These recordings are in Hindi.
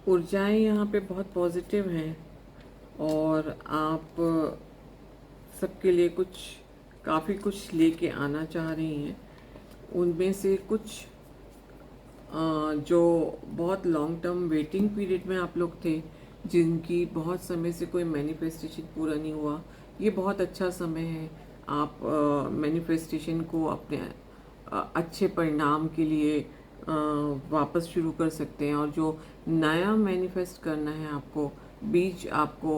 ऊर्जाएं यहाँ पे बहुत पॉजिटिव हैं और आप सबके लिए काफ़ी कुछ लेके आना चाह रही हैं। उनमें से कुछ जो बहुत लॉन्ग टर्म वेटिंग पीरियड में आप लोग थे, जिनकी बहुत समय से कोई मैनिफेस्टेशन पूरा नहीं हुआ, ये बहुत अच्छा समय है। आप मैनिफेस्टेशन को अपने अच्छे परिणाम के लिए वापस शुरू कर सकते हैं। और जो नया मैनिफेस्ट करना है, आपको बीज आपको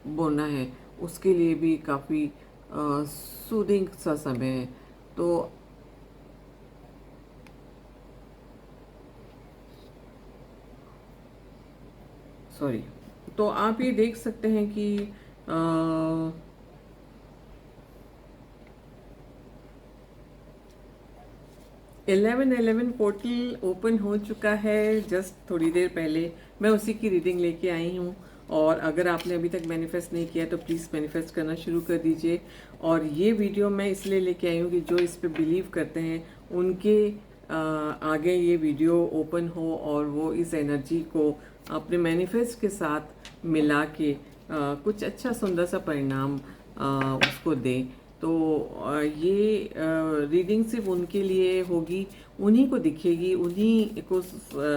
बोना है, उसके लिए भी काफ़ी सूदिंग सा समय है। तो सॉरी, तो आप ये देख सकते हैं कि 1111 पोर्टल ओपन हो चुका है जस्ट थोड़ी देर पहले। मैं उसी की रीडिंग लेके आई हूँ। और अगर आपने अभी तक मैनिफेस्ट नहीं किया तो प्लीज़ मैनिफेस्ट करना शुरू कर दीजिए। और ये वीडियो मैं इसलिए लेके आई हूँ कि जो इस पे बिलीव करते हैं उनके आगे ये वीडियो ओपन हो और वो इस एनर्जी को अपने मैनिफेस्ट के साथ मिला के कुछ अच्छा सुंदर सा परिणाम उसको दें। तो ये रीडिंग सिर्फ उनके लिए होगी, उन्हीं को दिखेगी, उन्हीं को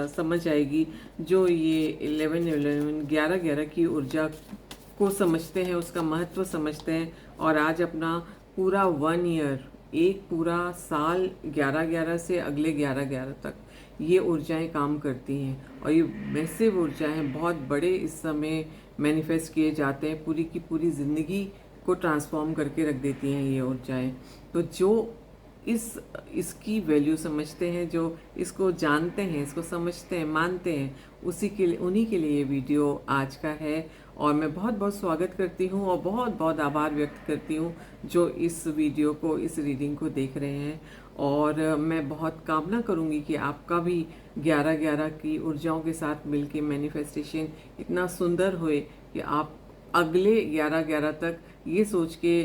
समझ आएगी जो ये 1111 11 की ऊर्जा को समझते हैं, उसका महत्व समझते हैं। और आज अपना पूरा 1 ईयर, एक पूरा साल 11/11 से अगले 11/11 तक ये ऊर्जाएं काम करती हैं। और ये मैसिव ऊर्जाएं बहुत बड़े इस समय मैनिफेस्ट किए जाते हैं, पूरी की पूरी ज़िंदगी को ट्रांसफॉर्म करके रख देती हैं ये ऊर्जाएं। तो जो इसकी वैल्यू समझते हैं, जो इसको जानते हैं, इसको समझते हैं, मानते हैं, उसी के लिए, उन्हीं के लिए ये वीडियो आज का है। और मैं बहुत बहुत स्वागत करती हूँ और बहुत बहुत आभार व्यक्त करती हूँ जो इस वीडियो को, इस रीडिंग को देख रहे हैं। और मैं बहुत कामना करूँगी कि आपका भी 11/11 की ऊर्जाओं के साथ मिलके मैनिफेस्टेशन इतना सुंदर होए कि आप अगले 11/11 तक ये सोच के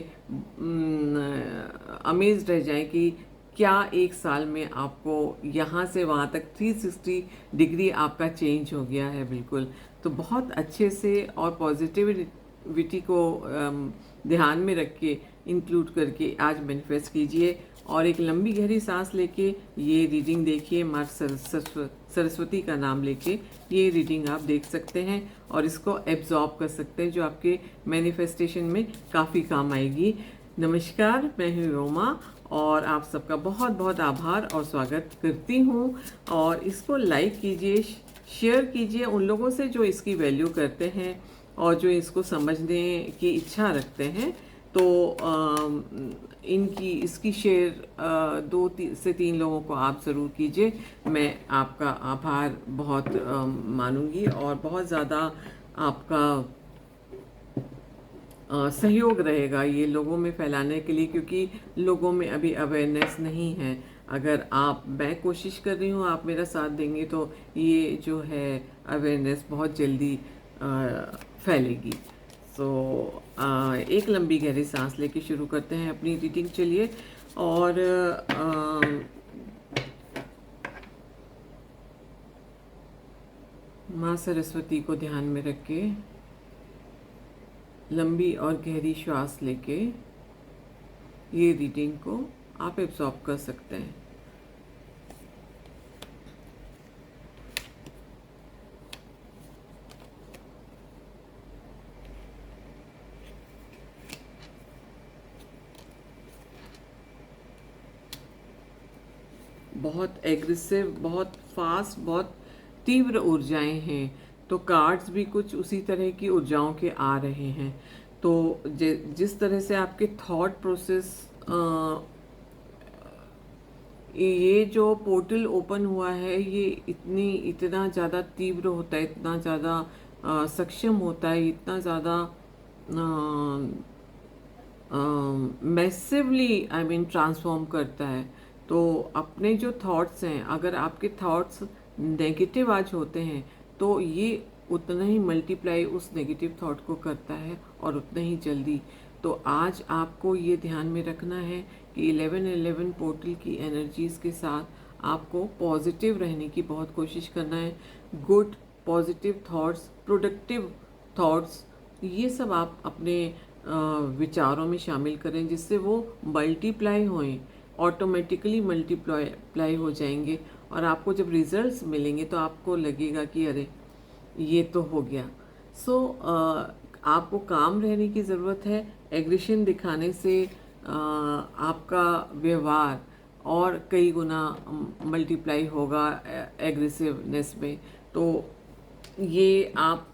अमेज रह जाएं कि क्या एक साल में आपको यहाँ से वहाँ तक 360 डिग्री आपका चेंज हो गया है। बिल्कुल। तो बहुत अच्छे से और पॉजिटिविटी को ध्यान में रख के, इंक्लूड करके आज मैनिफेस्ट कीजिए। और एक लंबी गहरी सांस लेके ये रीडिंग देखिए। माँ सरस्वती का नाम लेके ये रीडिंग आप देख सकते हैं और इसको एब्जॉर्ब कर सकते हैं, जो आपके मैनिफेस्टेशन में काफ़ी काम आएगी। नमस्कार, मैं हूँ रोमा और आप सबका बहुत बहुत आभार और स्वागत करती हूँ। और इसको लाइक कीजिए, शेयर कीजिए उन लोगों से जो इसकी वैल्यू करते हैं और जो इसको समझने की इच्छा रखते हैं। तो इसकी शेयर 2 से 3 लोगों को आप ज़रूर कीजिए। मैं आपका आभार बहुत मानूंगी और बहुत ज़्यादा आपका सहयोग रहेगा ये लोगों में फैलाने के लिए, क्योंकि लोगों में अभी अवेयरनेस नहीं है। अगर मैं कोशिश कर रही हूँ, आप मेरा साथ देंगे तो ये जो है अवेयरनेस बहुत जल्दी फैलेगी। सो एक लंबी गहरी सांस लेके शुरू करते हैं अपनी रीडिंग। चलिए। और माँ सरस्वती को ध्यान में रख के लंबी और गहरी श्वास लेके ये रीडिंग को आप एब्जॉर्ब कर सकते हैं। बहुत एग्रेसिव, बहुत फास्ट, बहुत तीव्र ऊर्जाएं हैं। तो कार्ड्स भी कुछ उसी तरह की ऊर्जाओं के आ रहे हैं। तो जिस तरह से आपके थॉट प्रोसेस, ये जो पोर्टल ओपन हुआ है, ये इतना ज़्यादा तीव्र होता है, इतना ज़्यादा सक्षम होता है, इतना ज़्यादा मैसिवली ट्रांसफॉर्म करता है। तो अपने जो थॉट्स हैं, अगर आपके थॉट्स नेगेटिव आज होते हैं तो ये उतना ही मल्टीप्लाई उस नेगेटिव थॉट को करता है और उतना ही जल्दी। तो आज आपको ये ध्यान में रखना है कि 1111 पोर्टल की एनर्जीज़ के साथ आपको पॉजिटिव रहने की बहुत कोशिश करना है। Good positive thoughts, productive thoughts, ये सब आप अपने विचारों में शामिल करें, जिससे वो मल्टीप्लाई होएं, ऑटोमेटिकली मल्टीप्लाई हो जाएंगे। और आपको जब रिजल्ट्स मिलेंगे तो आपको लगेगा कि अरे ये तो हो गया। सो आपको काम रहने की ज़रूरत है। एग्रेशन दिखाने से आपका व्यवहार और कई गुना मल्टीप्लाई होगा एग्रेसिवनेस में। तो ये आप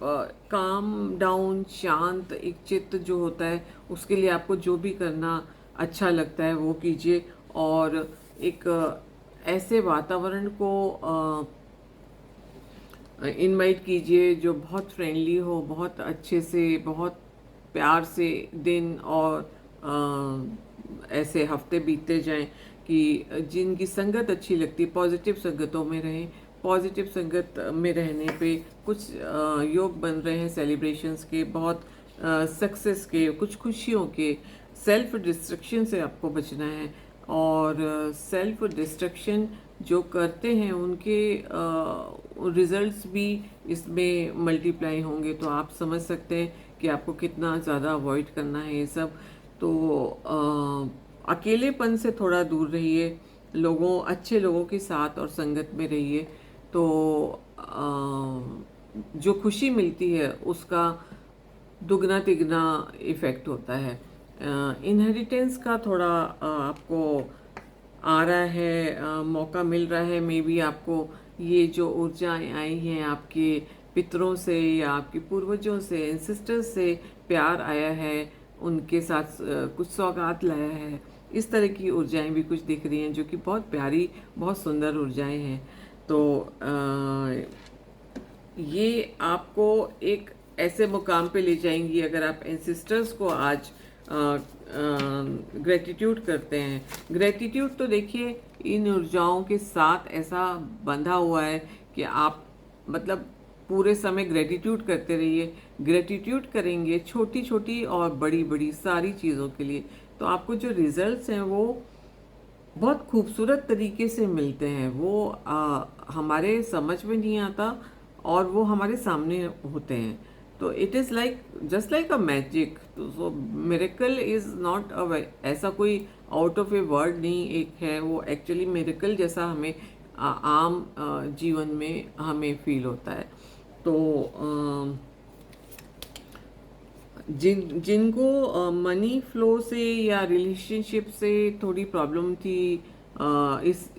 काम डाउन, शांत एक चित्त जो होता है, उसके लिए आपको जो भी करना अच्छा लगता है वो कीजिए। और एक ऐसे वातावरण को इनवाइट कीजिए जो बहुत फ्रेंडली हो, बहुत अच्छे से, बहुत प्यार से दिन और ऐसे हफ्ते बीतते जाएं कि जिनकी संगत अच्छी लगती, पॉजिटिव संगतों में रहें। पॉजिटिव संगत में रहने पे कुछ योग बन रहे हैं सेलिब्रेशंस के, बहुत सक्सेस के, कुछ खुशियों के। सेल्फ डिस्ट्रक्शन से आपको बचना है, और सेल्फ डिस्ट्रक्शन जो करते हैं उनके रिजल्ट्स भी इसमें मल्टीप्लाई होंगे। तो आप समझ सकते हैं कि आपको कितना ज़्यादा अवॉइड करना है ये सब। तो अकेलेपन से थोड़ा दूर रहिए, अच्छे लोगों के साथ और संगत में रहिए। तो जो खुशी मिलती है उसका दुगना तिगना इफ़ेक्ट होता है। इनहेरिटेंस का थोड़ा आपको आ रहा है, मौका मिल रहा है। मे बी आपको ये जो ऊर्जाएं आई हैं आपके पितरों से या आपके पूर्वजों से, एंसेस्टर्स से प्यार आया है, उनके साथ कुछ सौगात लाया है। इस तरह की ऊर्जाएं भी कुछ दिख रही हैं जो कि बहुत प्यारी, बहुत सुंदर ऊर्जाएं हैं। तो ये आपको एक ऐसे मुकाम पे ले जाएंगी अगर आप एंसेस्टर्स को आज ग्रेटिट्यूड करते हैं। ग्रेटिट्यूड तो देखिए इन ऊर्जाओं के साथ ऐसा बंधा हुआ है कि आप मतलब पूरे समय ग्रेटिट्यूड करते रहिए। ग्रेटिट्यूड करेंगे छोटी छोटी और बड़ी बड़ी सारी चीज़ों के लिए, तो आपको जो रिजल्ट्स हैं वो बहुत खूबसूरत तरीके से मिलते हैं। वो हमारे समझ में नहीं आता और वो हमारे सामने होते हैं। तो it is like just like a magic. तो सो मिरेकल इज़ नॉट ऐसा कोई आउट ऑफ ए वर्ड नहीं एक है, वो एक्चुअली मिरेकल जैसा हमें आम जीवन में हमें फील होता है। तो जिनको मनी फ्लो से या रिलेशनशिप से थोड़ी प्रॉब्लम थी,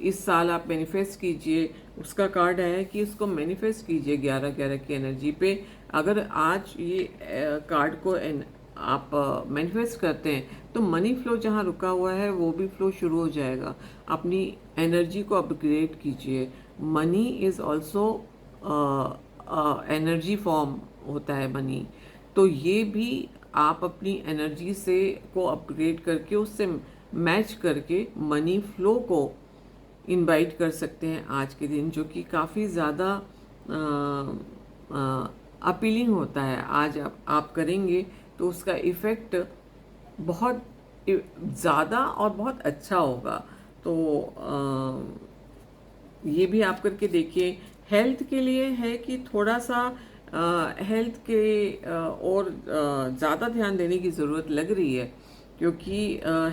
इस साल आप मैनिफेस्ट कीजिए। उसका कार्ड आया है कि उसको मैनिफेस्ट कीजिए 11/11 की एनर्जी पे। अगर आज ये कार्ड को आप मैनिफेस्ट करते हैं तो मनी फ्लो जहाँ रुका हुआ है वो भी फ्लो शुरू हो जाएगा। अपनी एनर्जी को अपग्रेड कीजिए। Money is also energy form होता है मनी। तो ये भी आप अपनी एनर्जी से को अपग्रेड करके उससे मैच करके मनी फ्लो को इनवाइट कर सकते हैं आज के दिन, जो कि काफ़ी ज़्यादा अपीलिंग होता है। आज आप करेंगे तो उसका इफ़ेक्ट बहुत ज़्यादा और बहुत अच्छा होगा। तो ये भी आप करके देखिए। हेल्थ के लिए है कि थोड़ा सा हेल्थ के और ज़्यादा ध्यान देने की ज़रूरत लग रही है, क्योंकि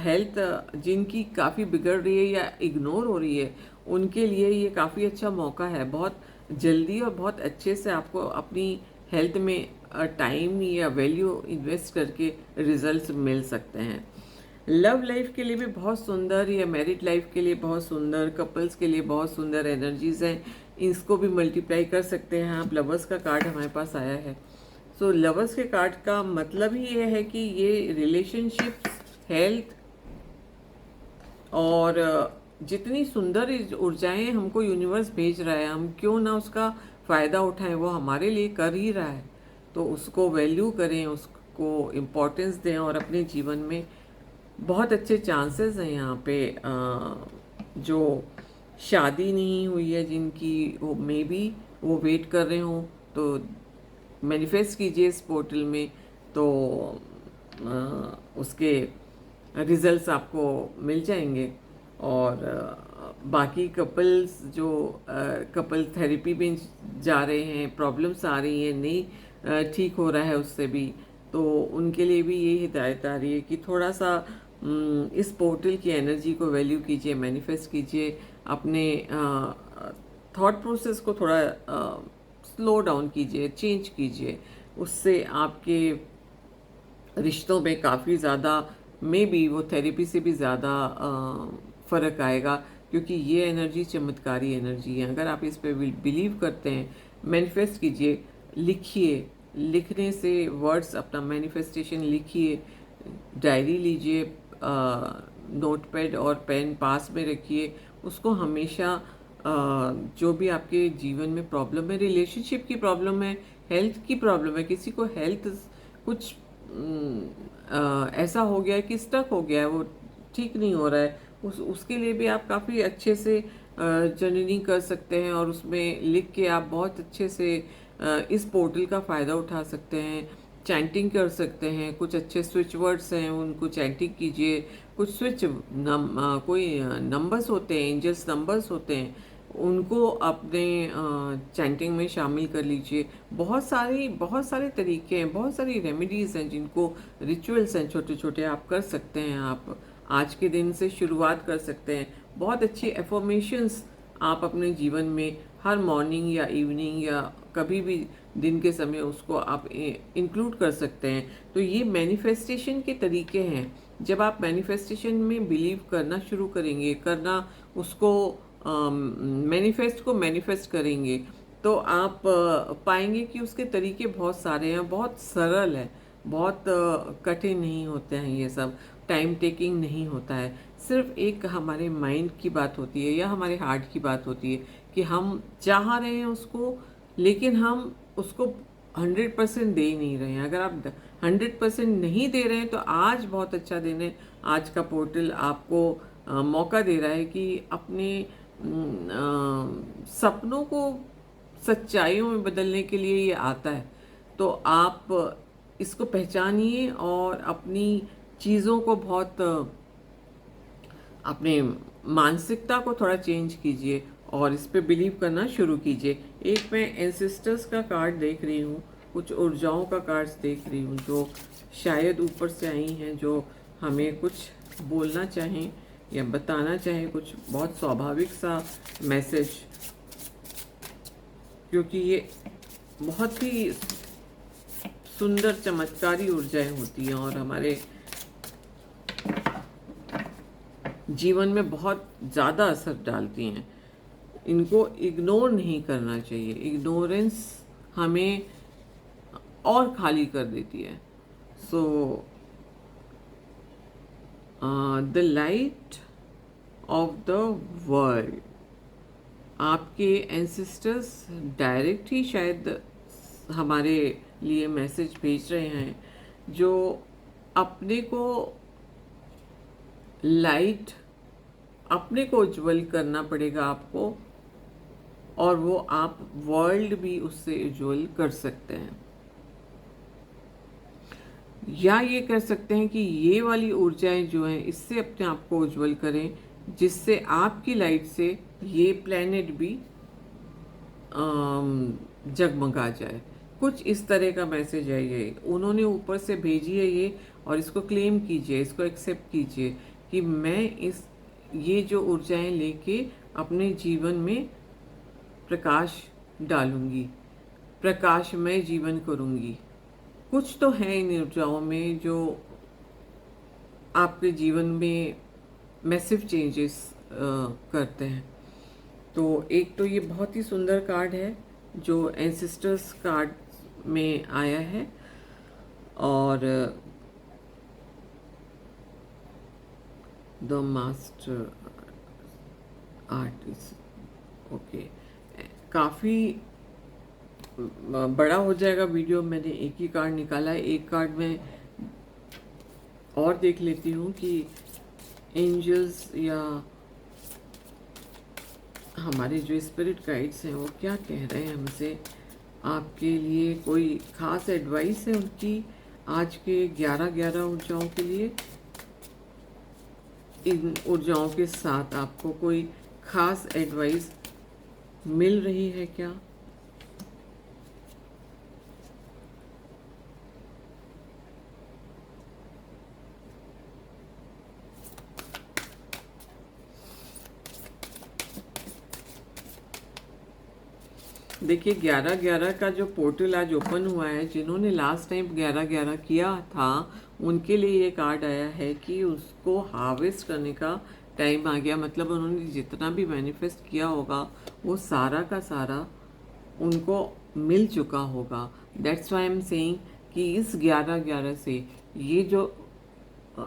हेल्थ जिनकी काफ़ी बिगड़ रही है या इग्नोर हो रही है उनके लिए ये काफ़ी अच्छा मौका है। बहुत जल्दी और बहुत अच्छे से आपको अपनी हेल्थ में टाइम या वैल्यू इन्वेस्ट करके रिजल्ट्स मिल सकते हैं। लव लाइफ के लिए भी बहुत सुंदर, या मैरिड लाइफ के लिए बहुत सुंदर, कपल्स के लिए बहुत सुंदर एनर्जीज हैं। इसको भी मल्टीप्लाई कर सकते हैं आप। लवर्स का कार्ड हमारे पास आया है। सो लवर्स के कार्ड का मतलब ही ये है कि ये रिलेशनशिप्स, हेल्थ और जितनी सुंदर ऊर्जाएं हमको यूनिवर्स भेज रहा है, हम क्यों ना उसका फ़ायदा उठाएं। वो हमारे लिए कर ही रहा है, तो उसको वैल्यू करें, उसको इम्पोर्टेंस दें। और अपने जीवन में बहुत अच्छे चांसेस हैं यहाँ पे। जो शादी नहीं हुई है जिनकी, वो मे बी वो वेट कर रहे हों, तो मैनिफेस्ट कीजिए इस पोर्टल में। तो उसके रिजल्ट्स आपको मिल जाएंगे। और बाकी कपल्स जो कपल थेरेपी में जा रहे हैं, प्रॉब्लम्स आ रही हैं, नहीं ठीक हो रहा है उससे भी, तो उनके लिए भी ये हिदायत आ रही है कि थोड़ा सा इस पोर्टल की एनर्जी को वैल्यू कीजिए, मैनिफेस्ट कीजिए, अपने थॉट प्रोसेस को थोड़ा स्लो डाउन कीजिए, चेंज कीजिए। उससे आपके रिश्तों में काफ़ी ज़्यादा, मे बी वो थेरेपी से भी ज़्यादा फ़र्क आएगा, क्योंकि ये एनर्जी चमत्कारी एनर्जी है। अगर आप इस पे बिलीव करते हैं, मैनिफेस्ट कीजिए, लिखिए, लिखने से वर्ड्स, अपना मैनिफेस्टेशन लिखिए, डायरी लीजिए, नोटपैड और पेन पास में रखिए, उसको हमेशा जो भी आपके जीवन में प्रॉब्लम है, रिलेशनशिप की प्रॉब्लम है, हेल्थ की प्रॉब्लम है, किसी को हेल्थ कुछ ऐसा हो गया है कि स्टक हो गया है, वो ठीक नहीं हो रहा है, उसके लिए भी आप काफ़ी अच्छे से जर्नलिंग कर सकते हैं, और उसमें लिख के आप बहुत अच्छे से इस पोर्टल का फ़ायदा उठा सकते हैं। चैंटिंग कर सकते हैं, कुछ अच्छे स्विच वर्ड्स हैं उनको चैंटिंग कीजिए, कुछ कोई नंबर्स होते हैं, एंजल्स नंबर्स होते हैं, उनको अपने चैंटिंग में शामिल कर लीजिए। बहुत सारे तरीके हैं, बहुत सारी रेमेडीज़ हैं, जिनको रिचुअल्स हैं छोटे छोटे, आप कर सकते हैं। आप आज के दिन से शुरुआत कर सकते हैं। बहुत अच्छी एफर्मेशंस आप अपने जीवन में हर मॉर्निंग या इवनिंग या कभी भी दिन के समय उसको आप इंक्लूड कर सकते हैं। तो ये मैनिफेस्टेशन के तरीके हैं। जब आप मैनिफेस्टेशन में बिलीव करना शुरू करेंगे, करना उसको मैनिफेस्ट को मैनिफेस्ट करेंगे, तो आप पाएंगे कि उसके तरीके बहुत सारे हैं, बहुत सरल है, बहुत कठिन नहीं होते हैं, ये सब टाइम टेकिंग नहीं होता है। सिर्फ एक हमारे माइंड की बात होती है या हमारे हार्ट की बात होती है कि हम चाह रहे हैं उसको, लेकिन हम उसको 100% दे ही नहीं रहे हैं। अगर आप 100% नहीं दे रहे हैं तो आज बहुत अच्छा दिन है। आज का पोर्टल आपको मौका दे रहा है कि अपने सपनों को सच्चाइयों में बदलने के लिए ये आता है। तो आप इसको पहचानिए और अपनी चीज़ों को बहुत, अपने मानसिकता को थोड़ा चेंज कीजिए और इस पे बिलीव करना शुरू कीजिए। एक मैं एंसेस्टर्स का कार्ड देख रही हूँ, कुछ ऊर्जाओं का कार्ड्स देख रही हूँ जो शायद ऊपर से आई हैं, जो हमें कुछ बोलना चाहें या बताना चाहें, कुछ बहुत स्वाभाविक सा मैसेज, क्योंकि ये बहुत ही सुंदर चमत्कारी ऊर्जाएं होती हैं और हमारे जीवन में बहुत ज़्यादा असर डालती हैं। इनको इग्नोर नहीं करना चाहिए। इग्नोरेंस हमें और खाली कर देती है। So the light of the world, आपके एंसेस्टर्स डायरेक्ट ही शायद हमारे लिए मैसेज भेज रहे हैं, जो अपने को लाइट, अपने को उज्ज्वल करना पड़ेगा आपको, और वो आप वर्ल्ड भी उससे उज्ज्वल कर सकते हैं। या ये कर सकते हैं कि ये वाली ऊर्जाएं जो हैं, इससे अपने आप को उज्ज्वल करें, जिससे आपकी लाइट से ये प्लेनेट भी जगमगा जाए। कुछ इस तरह का मैसेज है ये, उन्होंने ऊपर से भेजी है ये, और इसको क्लेम कीजिए, इसको एक्सेप्ट कीजिए कि मैं ये जो ऊर्जाएं लेके अपने जीवन में प्रकाश डालूंगी, प्रकाशमय जीवन करूंगी। कुछ तो है इन ऊर्जाओं में जो आपके जीवन में मैसिव चेंजेस करते हैं। तो एक तो ये बहुत ही सुंदर कार्ड है जो एंसेस्टर्स कार्ड में आया है, और द मास्टर आर्टिस्ट। ओके, काफ़ी बड़ा हो जाएगा वीडियो, मैंने एक ही कार्ड निकाला है। एक कार्ड में और देख लेती हूँ कि एंजल्स या हमारे जो स्पिरिट गाइड्स हैं वो क्या कह रहे हैं हमसे। आपके लिए कोई ख़ास एडवाइस है उनकी आज के 11-11 ऊर्जाओं के लिए? इन ऊर्जाओं के साथ आपको कोई खास एडवाइस मिल रही है क्या? देखिए 11/11 का जो पोर्टल आज ओपन हुआ है, जिन्होंने लास्ट टाइम 11/11 किया था उनके लिए ये कार्ड आया है कि उसको हार्वेस्ट करने का टाइम आ गया। मतलब उन्होंने जितना भी मैनिफेस्ट किया होगा वो सारा का सारा उनको मिल चुका होगा। दैट्स वाई एम सेइंग कि इस 11/11 से ये जो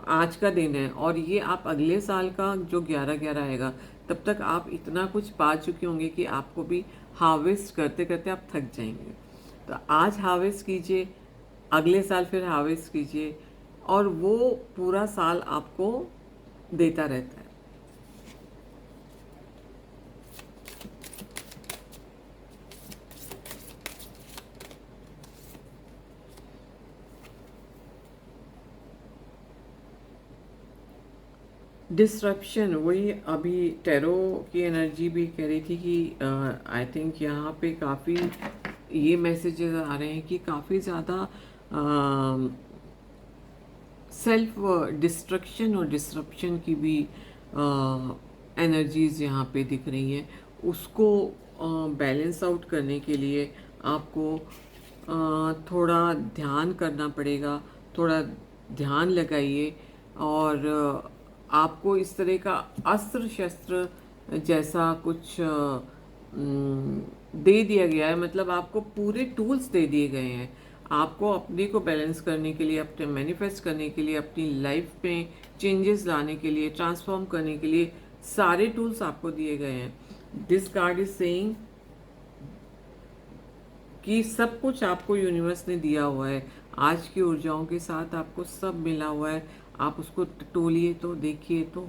आज का दिन है और ये आप अगले साल का जो 11/11 आएगा तब तक आप इतना कुछ पा चुके होंगे कि आपको भी हार्वेस्ट करते करते आप थक जाएंगे। तो आज हार्वेस्ट कीजिए, अगले साल फिर हार्वेस्ट कीजिए और वो पूरा साल आपको देता रहता है। डिस्ट्रप्शन, वही अभी टैरो की एनर्जी भी कह रही थी कि आई थिंक यहाँ पे काफ़ी ये मैसेजेस आ रहे हैं कि काफ़ी ज़्यादा सेल्फ डिस्ट्रक्शन और डिस्ट्रप्शन की भी एनर्जीज यहाँ पे दिख रही हैं। उसको बैलेंस आउट करने के लिए आपको थोड़ा ध्यान करना पड़ेगा, थोड़ा ध्यान लगाइए और आपको इस तरह का अस्त्र शस्त्र जैसा कुछ दे दिया गया है। मतलब आपको पूरे टूल्स दे दिए गए हैं आपको अपने को बैलेंस करने के लिए, अपने मैनिफेस्ट करने के लिए, अपनी लाइफ में चेंजेस लाने के लिए, ट्रांसफॉर्म करने के लिए सारे टूल्स आपको दिए गए हैं। दिस कार्ड इज सेइंग कि सब कुछ आपको यूनिवर्स ने दिया हुआ है। आज की ऊर्जाओं के साथ आपको सब मिला हुआ है। आप उसको टटोलिए तो, देखिए तो।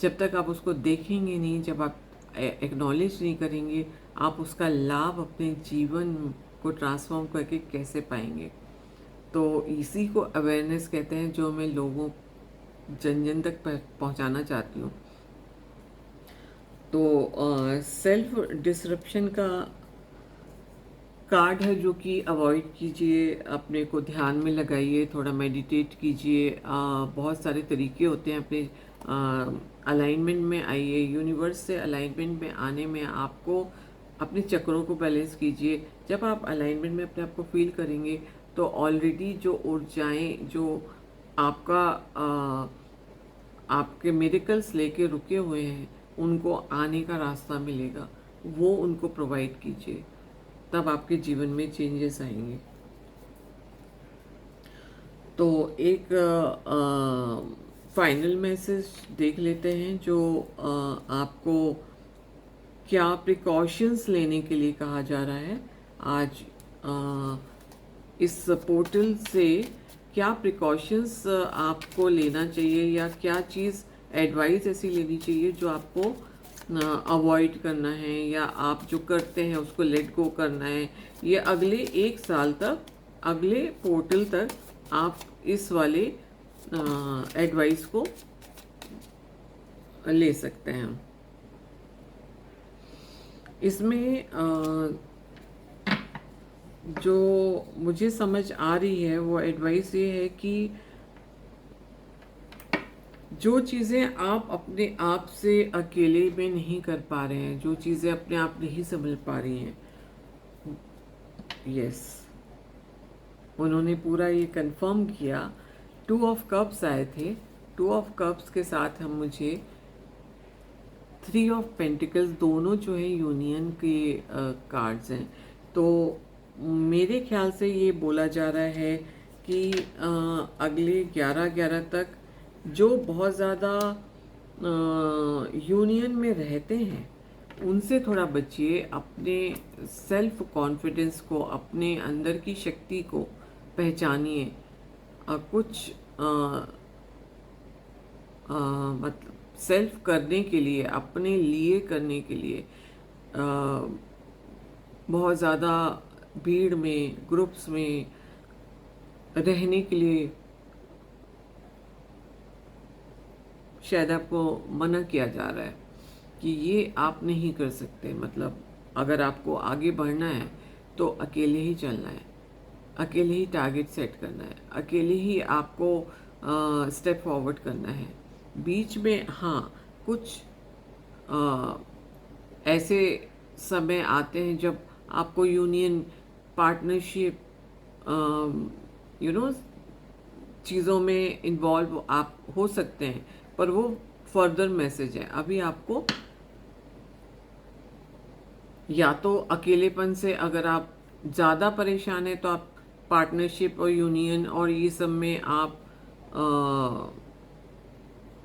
जब तक आप उसको देखेंगे नहीं, जब आप एक्नॉलेज नहीं करेंगे, आप उसका लाभ अपने जीवन को ट्रांसफॉर्म करके कैसे पाएंगे। तो इसी को अवेयरनेस कहते हैं, जो मैं लोगों जन जन तक पहुंचाना चाहती हूँ। तो सेल्फ डिसरप्शन का कार्ड है जो कि अवॉइड कीजिए, अपने को ध्यान में लगाइए, थोड़ा मेडिटेट कीजिए। बहुत सारे तरीके होते हैं अपने अलाइनमेंट में आइए। यूनिवर्स से अलाइनमेंट में आने में आपको अपने चक्रों को बैलेंस कीजिए। जब आप अलाइनमेंट में अपने आप को फील करेंगे तो ऑलरेडी जो ऊर्जाएं जो आपका आपके मिरेकल्स लेके रुके हुए हैं उनको आने का रास्ता मिलेगा, वो उनको प्रोवाइड कीजिए, तब आपके जीवन में चेंजेस आएंगे। तो एक फाइनल मैसेज देख लेते हैं जो आपको क्या प्रिकॉशंस लेने के लिए कहा जा रहा है आज इस पोर्टल से। क्या प्रिकॉशंस आपको लेना चाहिए या क्या चीज़ एडवाइस ऐसी लेनी चाहिए जो आपको अवॉइड करना है या आप जो करते हैं उसको लेट गो करना है। ये अगले 1 साल तक, अगले पोर्टल तक आप इस वाले एडवाइस को ले सकते हैं। इसमें जो मुझे समझ आ रही है वो एडवाइस ये है कि जो चीज़ें आप अपने आप से अकेले में नहीं कर पा रहे हैं, जो चीज़ें अपने आप नहीं समझ पा रही हैं, यस, उन्होंने पूरा ये कंफर्म किया। 2 ऑफ कप्स आए थे, 2 ऑफ कप्स के साथ हम मुझे 3 ऑफ पेंटिकल्स, दोनों जो है यूनियन के कार्ड्स हैं। तो मेरे ख्याल से ये बोला जा रहा है कि अगले 11/11 तक जो बहुत ज़्यादा यूनियन में रहते हैं उनसे थोड़ा बचिए। अपने सेल्फ कॉन्फिडेंस को, अपने अंदर की शक्ति को पहचानिए। कुछ मतलब सेल्फ करने के लिए, अपने लिए करने के लिए बहुत ज़्यादा भीड़ में, ग्रुप्स में रहने के लिए शायद आपको मना किया जा रहा है कि ये आप नहीं कर सकते। मतलब अगर आपको आगे बढ़ना है तो अकेले ही चलना है, अकेले ही टारगेट सेट करना है, अकेले ही आपको स्टेप फॉरवर्ड करना है। बीच में हाँ कुछ अ, ऐसे समय आते हैं जब आपको यूनियन, पार्टनरशिप, यू नो चीज़ों में इन्वॉल्व आप हो सकते हैं, पर वो फर्दर मैसेज है। अभी आपको या तो अकेलेपन से अगर आप ज़्यादा परेशान हैं तो आप पार्टनरशिप और यूनियन और ये सब में आप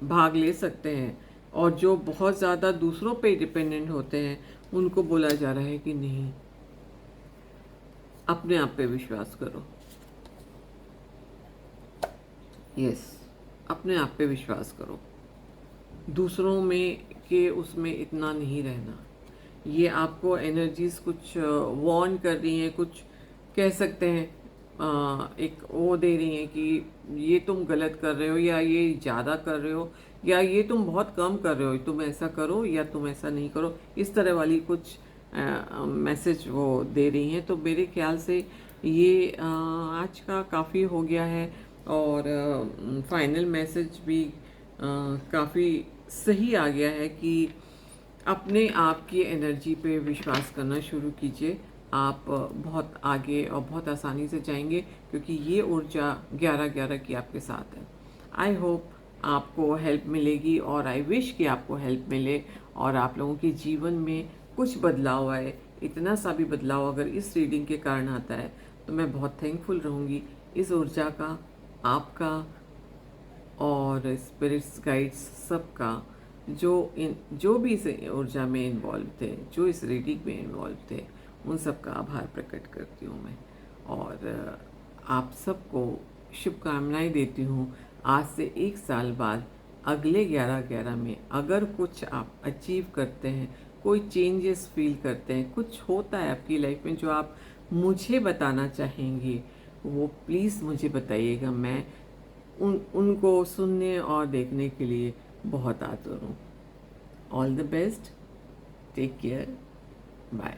भाग ले सकते हैं। और जो बहुत ज़्यादा दूसरों पे डिपेंडेंट होते हैं उनको बोला जा रहा है कि नहीं, अपने आप पे विश्वास करो। यस, अपने आप पे विश्वास करो, दूसरों में के उसमें इतना नहीं रहना। ये आपको एनर्जीज कुछ वार्न कर रही हैं, कुछ कह सकते हैं एक वो दे रही हैं कि ये तुम गलत कर रहे हो, या ये ज़्यादा कर रहे हो, या ये तुम बहुत कम कर रहे हो, तुम ऐसा करो या तुम ऐसा नहीं करो। इस तरह वाली कुछ मैसेज वो दे रही हैं। तो मेरे ख्याल से ये आज का काफ़ी हो गया है, और फाइनल मैसेज भी काफ़ी सही आ गया है कि अपने आप की एनर्जी पे विश्वास करना शुरू कीजिए। आप बहुत आगे और बहुत आसानी से जाएंगे, क्योंकि ये ऊर्जा 11/11 की आपके साथ है। आई होप आपको हेल्प मिलेगी, और आई विश कि आपको हेल्प मिले और आप लोगों के जीवन में कुछ बदलाव आए। इतना सा भी बदलाव अगर इस रीडिंग के कारण आता है तो मैं बहुत थैंकफुल रहूँगी इस ऊर्जा का, आपका और स्पिरिट्स गाइड्स सबका, जो भी इस ऊर्जा में इन्वॉल्व थे, जो इस रीडिंग में इन्वॉल्व थे, उन सब का आभार प्रकट करती हूँ मैं। और आप सबको शुभकामनाएं देती हूँ। आज से 1 साल बाद अगले 11/11 में अगर कुछ आप अचीव करते हैं, कोई चेंजेस फील करते हैं, कुछ होता है आपकी लाइफ में जो आप मुझे बताना चाहेंगे, वो प्लीज़ मुझे बताइएगा। मैं उनको सुनने और देखने के लिए बहुत आतुर हूँ। All the best, take care, bye.